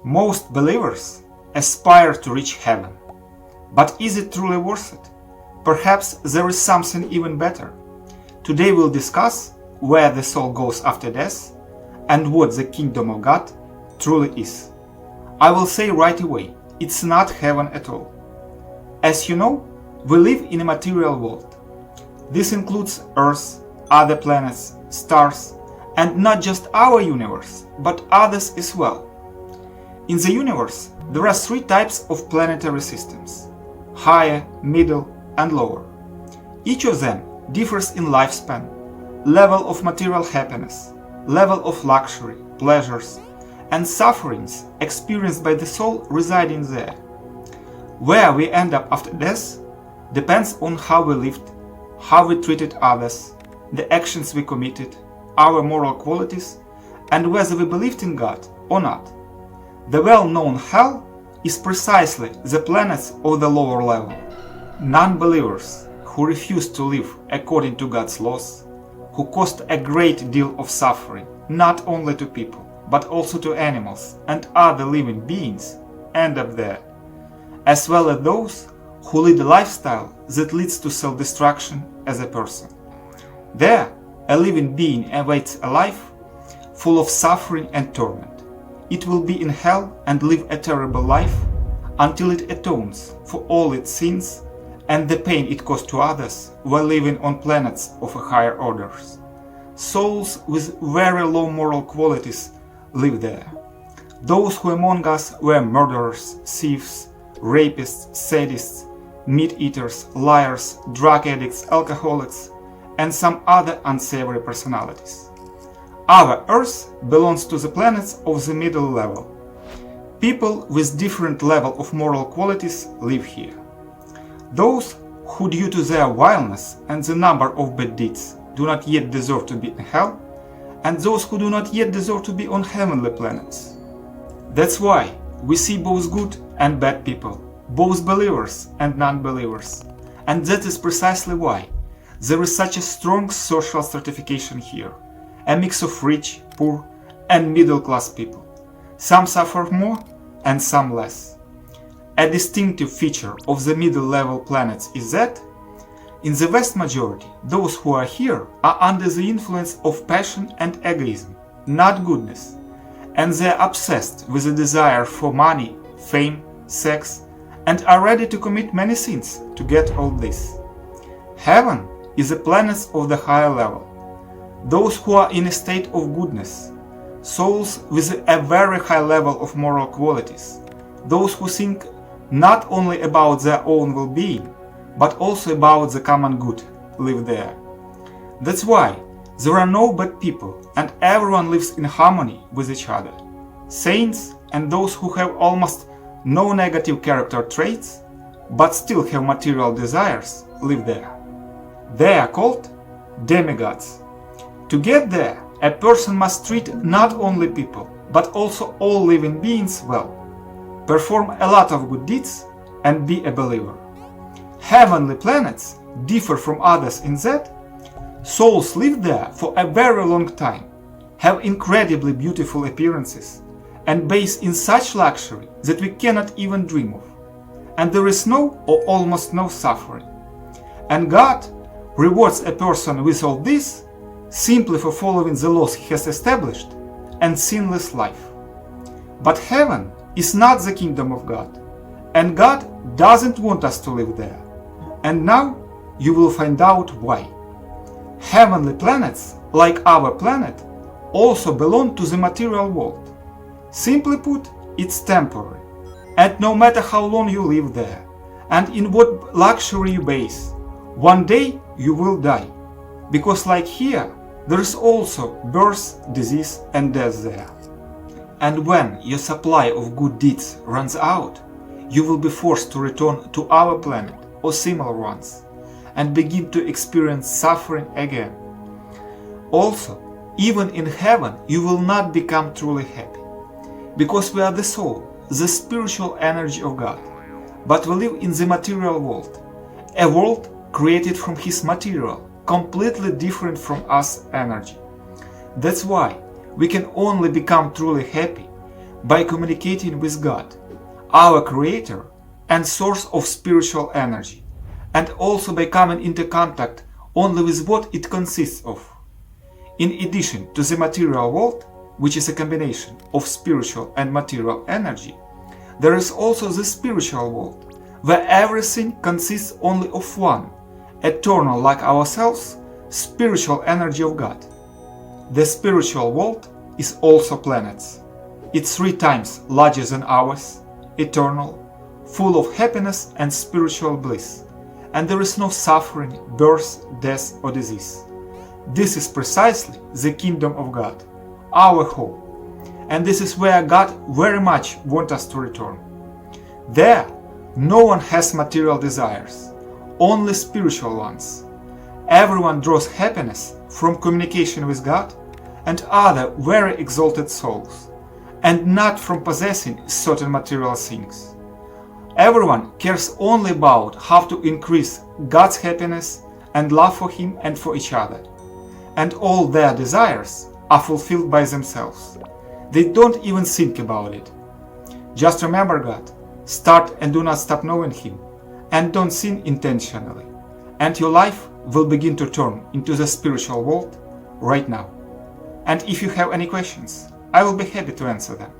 Most believers aspire to reach heaven. But is it truly worth it? Perhaps there is something even better. Today we'll discuss where the soul goes after death and what the kingdom of God truly is. I will say right away, it's not heaven at all. As you know, we live in a material world. This includes Earth, other planets, stars, and not just our universe, but others as well. In the universe, there are three types of planetary systems: higher, middle, and lower. Each of them differs in lifespan, level of material happiness, level of luxury, pleasures, and sufferings experienced by the soul residing there. Where we end up after death depends on how we lived, how we treated others, the actions we committed, our moral qualities, and whether we believed in God or not. The well-known hell is precisely the planets of the lower level. Non-believers who refuse to live according to God's laws, who caused a great deal of suffering, not only to people, but also to animals and other living beings, end up there, as well as those who lead a lifestyle that leads to self-destruction as a person. There, a living being awaits a life full of suffering and torment. It will be in hell and live a terrible life until it atones for all its sins and the pain it caused to others while living on planets of a higher orders. Souls with very low moral qualities live there. Those who among us were murderers, thieves, rapists, sadists, meat-eaters, liars, drug addicts, alcoholics, and some other unsavory personalities. Our Earth belongs to the planets of the middle level. People with different level of moral qualities live here. Those who, due to their vileness and the number of bad deeds, do not yet deserve to be in hell, and those who do not yet deserve to be on heavenly planets. That's why we see both good and bad people, both believers and non-believers, and that is precisely why there is such a strong social stratification here, a mix of rich, poor, and middle-class people. Some suffer more and some less. A distinctive feature of the middle-level planets is that, in the vast majority, those who are here are under the influence of passion and egoism, not goodness, and they are obsessed with a desire for money, fame, sex, and are ready to commit many sins to get all this. Heaven is the planets of the higher level, those who are in a state of goodness, souls with a very high level of moral qualities, those who think not only about their own well-being, but also about the common good live there. That's why there are no bad people and everyone lives in harmony with each other. Saints and those who have almost no negative character traits, but still have material desires, live there. They are called demigods. To get there, a person must treat not only people, but also all living beings well, perform a lot of good deeds, and be a believer. Heavenly planets differ from others in that souls live there for a very long time, have incredibly beautiful appearances, and bathe in such luxury that we cannot even dream of, and there is no or almost no suffering. And God rewards a person with all this simply for following the laws he has established and sinless life. But heaven is not the kingdom of God, and God doesn't want us to live there. And now you will find out why. Heavenly planets, like our planet, also belong to the material world. Simply put, it's temporary, and no matter how long you live there, and in what luxury you bathe, one day you will die, because like here, there is also birth, disease, and death there. And when your supply of good deeds runs out, you will be forced to return to our planet or similar ones, and begin to experience suffering again. Also, even in heaven, you will not become truly happy, because we are the soul, the spiritual energy of God, but we live in the material world, a world created from His material, completely different from us energy. That's why we can only become truly happy by communicating with God, our Creator and source of spiritual energy, and also by coming into contact only with what it consists of. In addition to the material world, which is a combination of spiritual and material energy, there is also the spiritual world, where everything consists only of one, eternal like ourselves, spiritual energy of God. The spiritual world is also planets. It's 3 times larger than ours, eternal, full of happiness and spiritual bliss, and there is no suffering, birth, death or disease. This is precisely the kingdom of God, our home, and this is where God very much wants us to return. There, no one has material desires, only spiritual ones. Everyone draws happiness from communication with God and other very exalted souls, and not from possessing certain material things. Everyone cares only about how to increase God's happiness and love for Him and for each other, and all their desires are fulfilled by themselves. They don't even think about it. Just remember God, start and do not stop knowing Him, and don't sin intentionally, and your life will begin to turn into the spiritual world right now. And if you have any questions, I will be happy to answer them.